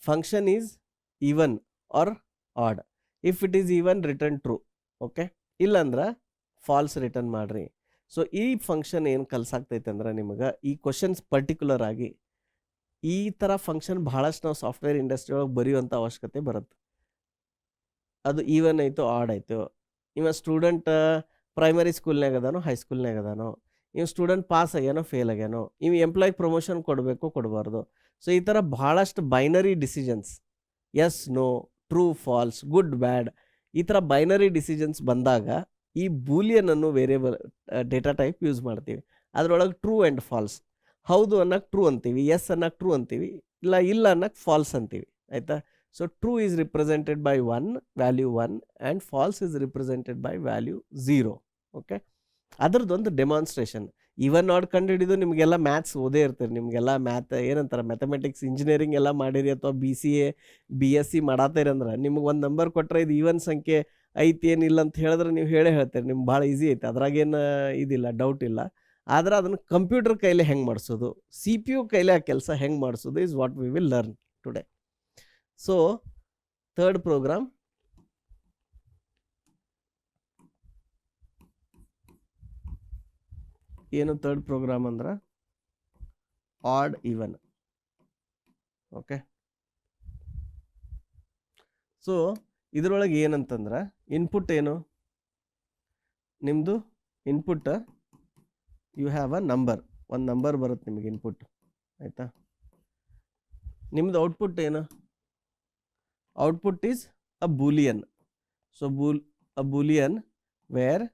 function is even or odd. If it is even, return true. Okay, ಇಲ್ಲಂದ್ರೆ falls return ಮಾಡ್ರಿ. So ಈ function ಏನು ಕಲ್ಸಾಗ್ತೈತೆ ಅಂದ್ರೆ ನಿಮಗೆ ಈ ಕ್ವಶನ್ಸ್ ಪರ್ಟಿಕ್ಯುಲರ್ ಆಗಿ ಈ ಥರ ಫಂಕ್ಷನ್ ಭಾಳಷ್ಟು ನಾವು ಸಾಫ್ಟ್ವೇರ್ ಇಂಡಸ್ಟ್ರಿ ಒಳಗೆ ಬರೆಯುವಂಥ ಅವಶ್ಯಕತೆ ಬರುತ್ತೆ. ಅದು ಈವನ್ ಆಯಿತು ಆಡ್ ಆಯಿತು. ಇವ ಸ್ಟೂಡೆಂಟ್ ಪ್ರೈಮರಿ ಸ್ಕೂಲ್ನಾಗ ಅದಾನೋ ಹೈಸ್ಕೂಲ್ನಾಗ ಅದಾನೋ, ಇವ್ ಸ್ಟೂಡೆಂಟ್ ಪಾಸ್ ಆಗ್ಯಾನೋ ಫೇಲ್ ಆಗ್ಯಾನೋ, ಇವ್ ಎಂಪ್ಲಾಯ್ ಪ್ರಮೋಷನ್ ಕೊಡಬೇಕು ಕೊಡಬಾರ್ದು. ಸೊ ಈ ಥರ ಭಾಳಷ್ಟು binary decisions, yes no, true false, good bad, ಈ ಥರ ಬೈನರಿ ಡಿಸಿಷನ್ಸ್ ಬಂದಾಗ ಈ ಬೂಲಿಯನ್ ಅನ್ನು ವೇರಿಯಬಲ್ ಡೇಟಾ ಟೈಪ್ ಯೂಸ್ ಮಾಡ್ತೀವಿ. ಅದರೊಳಗೆ ಟ್ರೂ ಆ್ಯಂಡ್ ಫಾಲ್ಸ್, ಹೌದು ಅನ್ನಕ್ಕೆ ಟ್ರೂ ಅಂತೀವಿ, ಎಸ್ ಅನ್ನಕ್ಕೆ ಟ್ರೂ ಅಂತೀವಿ, ಇಲ್ಲ ಅನ್ನಕ್ಕೆ ಫಾಲ್ಸ್ ಅಂತೀವಿ. ಆಯಿತಾ? So true is represented by 1, value 1, and false is represented by value 0. Okay, ಅದರದ್ದೊಂದು ಡೆಮಾನ್ಸ್ಟ್ರೇಷನ್. ಇವನ್ ನಾಟ್ ಕಂಡುಹಿಡಿದು ನಿಮಗೆಲ್ಲ ಮ್ಯಾಥ್ಸ್ ಓದೇ ಇರ್ತೀರಿ, ನಿಮಗೆಲ್ಲ ಮ್ಯಾಥ್ ಏನಂತಾರೆ ಮ್ಯಾಥಮೆಟಿಕ್ಸ್ ಇಂಜಿನಿಯರಿಂಗ್ ಎಲ್ಲ ಮಾಡಿರಿ ಅಥವಾ BCA BSc ಮಾಡಾತೀರಿ ಅಂದ್ರೆ ನಿಮ್ಗೆ ಒಂದು ನಂಬರ್ ಕೊಟ್ಟರೆ ಇದು ಈವನ್ ಸಂಖ್ಯೆ ಐತಿ ಏನಿಲ್ಲ ಅಂತ ಹೇಳಿದ್ರೆ ನೀವು ಹೇಳ್ತೀರಿ, ನಿಮ್ಗೆ ಭಾಳ ಈಸಿ ಐತೆ, ಅದ್ರಾಗೇನು ಇದಿಲ್ಲ, ಡೌಟ್ ಇಲ್ಲ. ಆದ್ರೆ ಅದನ್ನು ಕಂಪ್ಯೂಟರ್ ಕೈಲಿ ಹೆಂಗೆ ಮಾಡಿಸೋದು, CPU ಕೈಲಿ ಆ ಕೆಲಸ ಹೆಂಗೆ ಮಾಡಿಸೋದು is what we will learn today. So third program, ಏನು ಥರ್ಡ್ ಪ್ರೋಗ್ರಾಮ್ ಅಂದ್ರೆ ಆಡ್ ಈವನ್. ಓಕೆ, ಸೊ ಇದರೊಳಗೆ ಏನಂತಂದ್ರೆ ಇನ್ಪುಟ್ ಏನು ನಿಮ್ಮದು, input you have a number, ಒಂದು ನಂಬರ್ ಬರುತ್ತೆ ನಿಮಗೆ ಇನ್ಪುಟ್. ಆಯಿತಾ? ನಿಮ್ಮದು ಔಟ್ಪುಟ್ ಏನು, output is a Boolean. So a Boolean where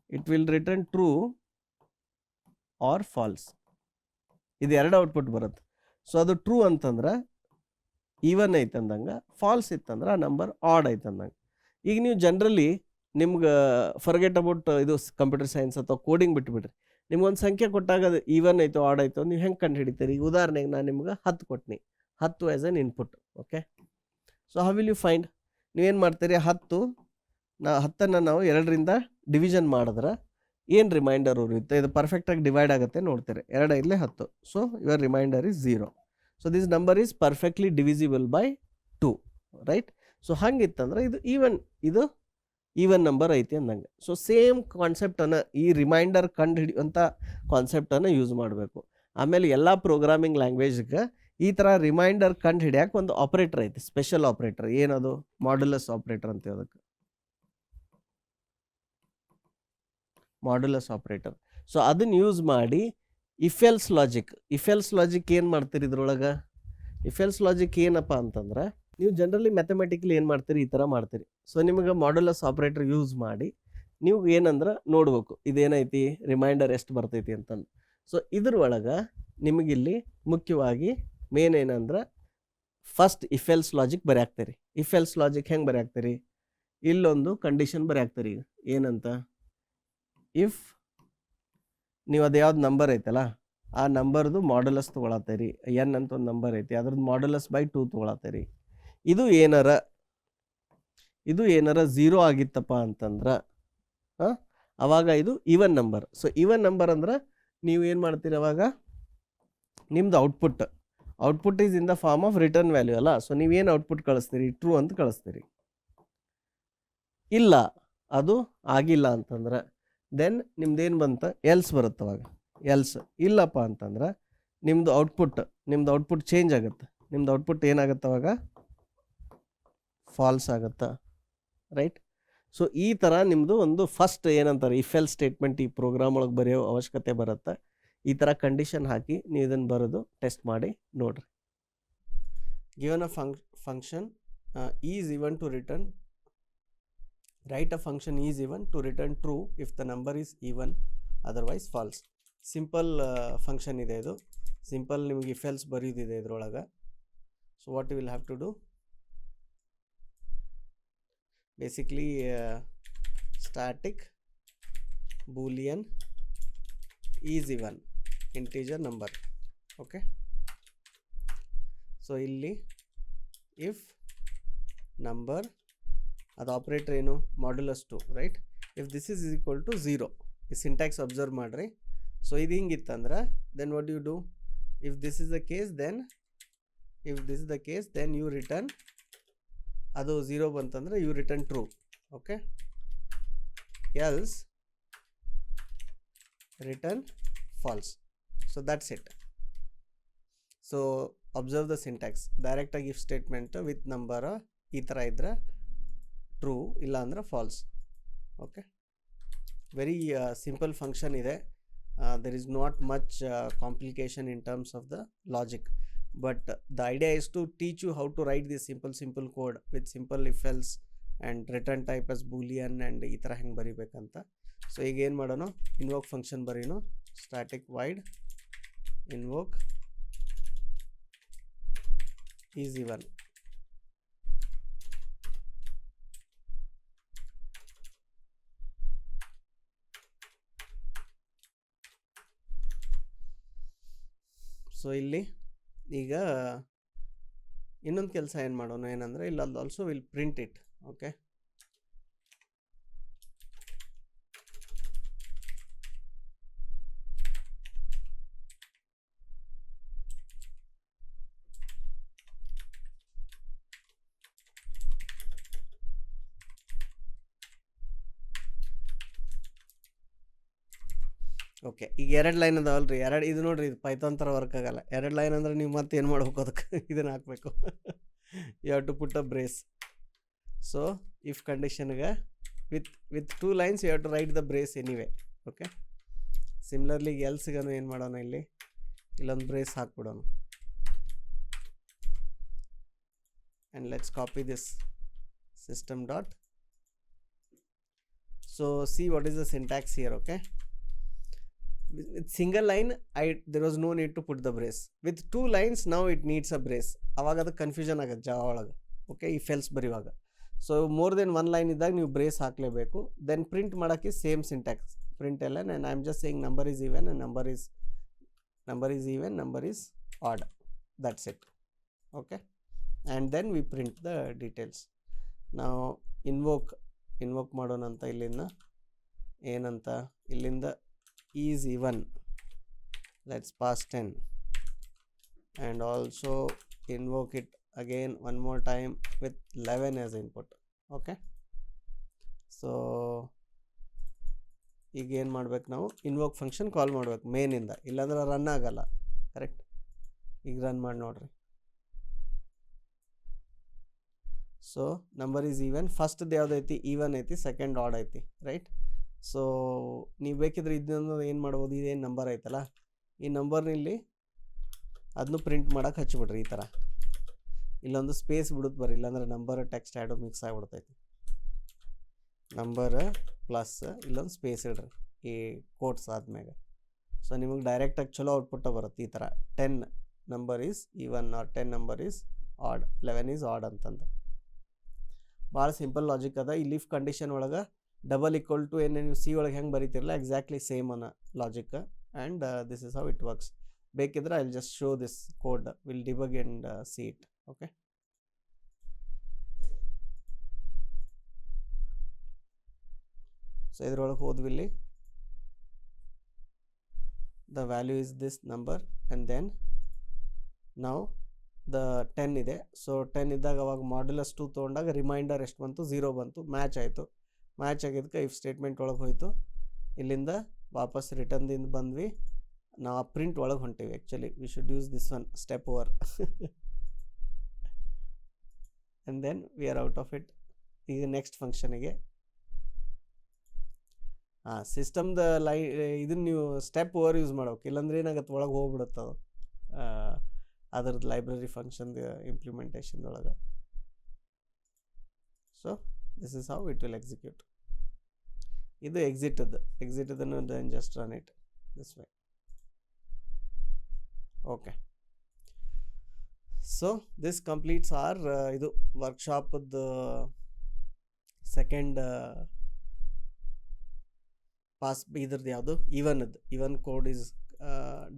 it will return true or false. ಇದು ಎರಡು ಔಟ್ಪುಟ್ ಬರುತ್ತೆ. ಸೊ ಅದು ಟ್ರೂ ಅಂತಂದ್ರೆ ಈವನ್ ಐತಂದಂಗೆ, ಫಾಲ್ಸ್ ಇತ್ತಂದ್ರೆ ಆ ನಂಬರ್ ಆಡ್ ಐತಂದಂಗೆ. ಈಗ ನೀವು ಜನರಲಿ ನಿಮ್ಗೆ ಫರ್ಗೆಟ್ ಅಬೌಟ್ ಇದು ಕಂಪ್ಯೂಟರ್ ಸೈನ್ಸ್ ಅಥವಾ ಕೋಡಿಂಗ್ ಬಿಟ್ಬಿಡ್ರಿ, ನಿಮ್ಗೊಂದು ಸಂಖ್ಯೆ ಕೊಟ್ಟಾಗ ಅದು ಈವನ್ ಆಯಿತು ಆಡ್ ಆಯಿತು ನೀವು ಹೆಂಗೆ ಕಂಡು ಹಿಡಿತೀರಿ? ಈಗ ಉದಾಹರಣೆಗೆ ನಾನು ನಿಮ್ಗೆ 10 ಕೊಟ್ಟಿನಿ, 10 as an input. Okay, so how will you find? ನೀವೇನು ಮಾಡ್ತೀರಿ? 10ನ್ನು ನಾವು 2ರಿಂದ ಡಿವಿಷನ್ ಮಾಡಿದ್ರೆ ಏನು ರಿಮೈಂಡರ್ ಉರಿಯುತ್ತೆ? ಇದು ಪರ್ಫೆಕ್ಟಾಗಿ ಡಿವೈಡ್ ಆಗುತ್ತೆ ನೋಡ್ತೀರಿ, 2 ಇಲ್ಲೇ 10. So your reminder is 0. So this number is perfectly divisible by 2, right? So ಹಂಗಿತ್ತಂದ್ರೆ ಇದು ಈವನ್ ನಂಬರ್ ಐತಿ ಅಂದಂಗೆ. ಸೊ ಸೇಮ್ ಕಾನ್ಸೆಪ್ಟನ್ನು, ಈ ರಿಮೈಂಡರ್ ಕಂಡು ಹಿಡಿಯುವಂಥ ಕಾನ್ಸೆಪ್ಟನ್ನು ಯೂಸ್ ಮಾಡಬೇಕು. ಆಮೇಲೆ ಎಲ್ಲ ಪ್ರೋಗ್ರಾಮಿಂಗ್ ಲ್ಯಾಂಗ್ವೇಜ್ಗೆ ಈ ಥರ ರಿಮೈಂಡರ್ ಕಂಡು ಹಿಡಿಯೋಕೆ ಒಂದು ಆಪ್ರೇಟರ್ ಐತಿ, ಸ್ಪೆಷಲ್ ಆಪ್ರೇಟರ್. ಏನದು? ಮಾಡ್ಯುಲಸ್ ಆಪ್ರೇಟರ್ ಅಂತೀವಿ ಅದಕ್ಕೆ, ಮಾಡ್ಯುಲಸ್ ಆಪ್ರೇಟರ್. ಸೊ ಅದನ್ನು ಯೂಸ್ ಮಾಡಿ ಇಫ್ ಎಲ್ಸ್ ಲಾಜಿಕ್ ಏನು ಮಾಡ್ತೀರಿ ಇದ್ರೊಳಗೆ? ಇಫ್ ಎಲ್ಸ್ ಲಾಜಿಕ್ ಏನಪ್ಪ ಅಂತಂದ್ರೆ, ನೀವು ಜನರಲಿ ಮ್ಯಾಥಮೆಟಿಕಲಿ ಏನು ಮಾಡ್ತೀರಿ? ಈ ಥರ ಮಾಡ್ತೀರಿ. ಸೊ ನಿಮಗೆ ಮಾಡ್ಯುಲಸ್ ಆಪ್ರೇಟರ್ ಯೂಸ್ ಮಾಡಿ ನೀವು ಏನಂದ್ರೆ ನೋಡ್ಬೇಕು ಇದೇನೈತಿ ರಿಮೈಂಡರ್ ಎಷ್ಟು ಬರ್ತೈತಿ ಅಂತಂದು. ಸೊ ಇದ್ರೊಳಗೆ ನಿಮಗಿಲ್ಲಿ ಮುಖ್ಯವಾಗಿ ಮೇನ್ ಏನಂದ್ರೆ ಫಸ್ಟ್ ಇಫ್ ಎಲ್ಸ್ ಲಾಜಿಕ್ ಬರೆಯಾಕ್ತೀರಿ. ಇಫ್ ಎಲ್ಸ್ ಲಾಜಿಕ್ ಹೆಂಗೆ ಬರೆಯಾಕ್ತೀರಿ? ಇಲ್ಲೊಂದು ಕಂಡೀಷನ್ ಬರೆಯಾಕ್ತೀರಿ. ಏನಂತ? ಇಫ್ ನೀವು ಅದು ಯಾವ್ದು ನಂಬರ್ ಐತಲ್ಲ ಆ ನಂಬರ್ದು ಮಾಡ್ಯುಲಸ್ ತೊಗೊಳತ್ತೀರಿ, ಎನ್ ಅಂತ ಒಂದು ನಂಬರ್ ಐತಿ, ಅದ್ರದ್ದು ಮಾಡ್ಯುಲಸ್ ಬೈ 2 ತೊಗೊಳತ್ತೀರಿ. ಇದು ಏನಾರ 0 ಆಗಿತ್ತಪ್ಪ ಅಂತಂದ್ರೆ ಅವಾಗ ಇದು even number. So even number ಅಂದ್ರೆ ನೀವು ಏನು ಮಾಡ್ತೀರಿ ಅವಾಗ? ನಿಮ್ದು output is in the form of return value ಅಲ್ಲ. ಸೊ ನೀವೇನು ಔಟ್ಪುಟ್ ಕಳಿಸ್ತೀರಿ? ಟ್ರೂ ಅಂತ ಕಳಿಸ್ತೀರಿ. ಇಲ್ಲ ಅದು ಆಗಿಲ್ಲ ಅಂತಂದ್ರೆ ದೆನ್ ನಿಮ್ದೇನು ಬಂತ? ಎಲ್ಸ್ ಬರುತ್ತೆ. ಅವಾಗ ಎಲ್ಸ್ ಇಲ್ಲಪ್ಪ ಅಂತಂದ್ರೆ ನಿಮ್ಮದು ಔಟ್ಪುಟ್ ಚೇಂಜ್ ಆಗುತ್ತೆ. ನಿಮ್ದು ಔಟ್ಪುಟ್ ಏನಾಗುತ್ತೆ ಅವಾಗ? ಫಾಲ್ಸ್ ಆಗುತ್ತಾ, ರೈಟ್? ಸೊ ಈ ಥರ ನಿಮ್ಮದು ಒಂದು ಫಸ್ಟ್ ಏನಂತಾರೆ ಇಫ್ ಎಲ್ ಸ್ಟೇಟ್ಮೆಂಟ್ ಈ ಪ್ರೋಗ್ರಾಮ್ ಒಳಗೆ ಬರೆಯೋ ಅವಶ್ಯಕತೆ ಬರುತ್ತೆ. ಈ ಥರ ಕಂಡೀಷನ್ ಹಾಕಿ ನೀವು ಇದನ್ನು ಬರೋದು ಟೆಸ್ಟ್ ಮಾಡಿ ನೋಡ್ರಿ. Given a function is even to return, write a function is even to return true if the number is even, otherwise false. Simple function ಇದೆ ಇದು. ಸಿಂಪಲ್ ನಿಮಗೆ ಇಫ್ ಎಲ್ಸ್ ಬರೆಯೋದಿದೆ ಇದ್ರೊಳಗೆ. So what you will have to do? Basically static boolean is even integer number. Okay, so ಇಲ್ಲಿ if number ಅದು operator ಏನು? Modulus 2, right? If this is equal to 0, ಈ syntax observe ಮಾಡಿರಿ. So ಇದು ಹಿಂಗಿತ್ತಂದ್ರೆ then what you do? If this is the case then if this is the case, then you return ಅದು 0 ಬಂತಂದ್ರೆ you return true. Okay, else return false. So that's it. So observe the syntax. Direct if statement with number ಈ ಥರ ಇದ್ರೆ true, ಇಲ್ಲ ಅಂದ್ರೆ false. Okay, very simple function ಇದೆ. there is not much complication in terms of the logic, but the idea is to teach you how to write this simple code with simple if else and return type as boolean and ಈ ಥರ ಹೆಂಗೆ ಬರಿಬೇಕಂತ. So ಈಗ ಏನು ಮಾಡೋಣ, invoke function ಬರೀನು, static void invoke is even. So ಇಲ್ಲಿ ಈಗ ಇನ್ನೊಂದು ಕೆಲಸ ಏನು ಮಾಡೋಣ ಏನಂದರೆ, ಇಲ್ಲಿ ಅದು also will print it. Okay, okay, ಈಗ 2 ಲೈನ್ ಅದಾವಲ್ರಿ, ಇದು ನೋಡ್ರಿ, ಇದು ಪೈಥಾನ್ ಥರ ವರ್ಕ್ ಆಗಲ್ಲ. 2 ಲೈನ್ ಅಂದ್ರೆ ನೀವು ಮತ್ತೆ ಏನು ಮಾಡ್ಬೇಕು, ಅದಕ್ಕೆ ಇದನ್ನು ಹಾಕಬೇಕು. You have to put a brace. So if ಕಂಡೀಷನ್ಗೆ with 2 lines you have to write the brace anyway. Okay, similarly ಎಲ್ಸ್ಗನು ಏನು ಮಾಡೋಣ, ಇಲ್ಲೊಂದು ಬ್ರೇಸ್ ಹಾಕ್ಬಿಡೋಣ. And let's copy this system dot. So see what is the syntax here. Okay, with single line there was no need to put the brace. With 2 lines now it needs a brace. ಅವಾಗ ಅದು confusion ಆಗುತ್ತೆ Java ಒಳಗೆ. Okay, ಈ feels ಬರೆಯುವಾಗ. So more than 1 line ಇದ್ದಾಗ ನೀವು brace ಹಾಕಲೇಬೇಕು. Then print ಮಾಡೋಕ್ಕೆ ಸೇಮ್ ಸಿಂಟ್ಯಾಕ್ಸ್, ಪ್ರಿಂಟ್ ಎಲ್ಲ. And I am just saying number is even and number is even, number is odd. That's it. Okay, and then we print the details. ನಾವು invoke ಮಾಡೋಣ ಅಂತ ಇಲ್ಲಿಂದ ಏನಂತ, ಇಲ್ಲಿಂದ is even, let's pass 10 and also invoke it again one more time with 11 as input. Okay, so ಈಗ ಏನು ಮಾಡ್ಬೇಕು, ನಾವು ಇನ್ವೋಕ್ ಫಂಕ್ಷನ್ ಕಾಲ್ ಮಾಡ್ಬೇಕು ಮೇನಿಂದ, ಇಲ್ಲಾಂದ್ರೆ ರನ್ ಆಗಲ್ಲ. ಕರೆಕ್ಟ್, ಈಗ ರನ್ ಮಾಡಿ ನೋಡ್ರಿ. ಸೊ ನಂಬರ್ ಈಸ್ ಈವನ್, ಫಸ್ಟ್ದು ಯಾವುದೈತಿ ಈವನ್ ಐತಿ, ಸೆಕೆಂಡ್ ಆಡ್ ಐತಿ, ರೈಟ್. ಸೊ ನೀವು ಬೇಕಿದ್ರೆ ಇದನ್ನು ಏನು ಮಾಡ್ಬೋದು, ಇದೇನು ನಂಬರ್ ಐತಲ್ಲ, ಈ ನಂಬರ್ನಲ್ಲಿ ಅದನ್ನು ಪ್ರಿಂಟ್ ಮಾಡೋಕೆ ಹಚ್ಚಿಬಿಡ್ರಿ ಈ ಥರ. ಇಲ್ಲೊಂದು ಸ್ಪೇಸ್ ಬಿಡುತ್ತೆ ಬರ್ರಿ, ಇಲ್ಲಾಂದ್ರೆ ನಂಬರ್ ಟೆಕ್ಸ್ಟ್ ಆ್ಯಡು ಮಿಕ್ಸ್ ಆಗಿಬಿಡ್ತೈತಿ. ನಂಬರ್ ಪ್ಲಸ್ ಇಲ್ಲೊಂದು ಸ್ಪೇಸ್ ಇಡ್ರಿ ಈ ಕೋಟ್ಸ್ ಆದ್ಮ್ಯಾಗ. ಸೊ ನಿಮಗೆ ಡೈರೆಕ್ಟಾಗಿ ಚಲೋ ಔಟ್ಪುಟ್ಟ ಬರುತ್ತೆ ಈ ಥರ. 10 number is even or 10 number is odd, 11 is odd ಅಂತಂದು. ಭಾಳ ಸಿಂಪಲ್ ಲಾಜಿಕ್ ಅದ. ಈ ಲಿಫ್ ಕಂಡೀಷನ್ ಒಳಗೆ ಡಬಲ್ ಈಕ್ವಲ್ ಟು ಏನು ನೀವು ಸಿ ಒಳಗೆ ಹೆಂಗೆ ಬರೀತಿರಲ್ಲ, ಎಕ್ಸಾಕ್ಟ್ಲಿ ಸೇಮ್ ಅನ್ನೋ logic. And this is how it works. ಬೇಕಿದ್ರೆ I will just show this code, will debug and see it. Okay, so ಇದ್ರೊಳಗೆ ಹೋದ್ವಿಲ್ಲಿ the value is this number and then ನಾವು ದ 10 ಇದೆ. So 10 ಇದ್ದಾಗ ಅವಾಗ modulus 2 ತೊಗೊಂಡಾಗ reminder ಎಷ್ಟು ಬಂತು, 0 ಬಂತು, ಮ್ಯಾಚ್ ಆಯಿತು. ಮ್ಯಾಚ್ ಆಗಿದ್ದಕ್ಕೆ ಇಫ್ ಸ್ಟೇಟ್ಮೆಂಟ್ ಒಳಗೆ ಹೋಯಿತು. ಇಲ್ಲಿಂದ ವಾಪಸ್ ರಿಟರ್ನ್ದಿಂದ ಬಂದ್ವಿ, ನಾವು ಆ ಪ್ರಿಂಟ್ ಒಳಗೆ ಹೊಂಟೀವಿ. Actually we should use this one step over and then we are out of it. ಈಗ ನೆಕ್ಸ್ಟ್ ಫಂಕ್ಷನಿಗೆ ಸಿಸ್ಟಮ್ದ ಇದನ್ನು ನೀವು ಸ್ಟೆಪ್ ಓವರ್ ಯೂಸ್ ಮಾಡ್ಬೇಕು, ಇಲ್ಲಾಂದ್ರೆ ಏನಾಗುತ್ತೆ, ಒಳಗೆ ಹೋಗ್ಬಿಡುತ್ತೆ ಅದು ಅದ್ರದ್ದು ಲೈಬ್ರರಿ ಫಂಕ್ಷನ್ದು ಇಂಪ್ಲಿಮೆಂಟೇಷನ್ದೊಳಗೆ. So this is how it will execute. ಇದು ಎಕ್ಸಿಟದನ್ನು then just run it this way. Okay, so this completes our ಇದು ವರ್ಕ್ಶಾಪದ ಸೆಕೆಂಡ್ ಪಾಸ್. ಇದ್ರದ್ದು ಯಾವುದು even code is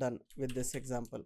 done with this example.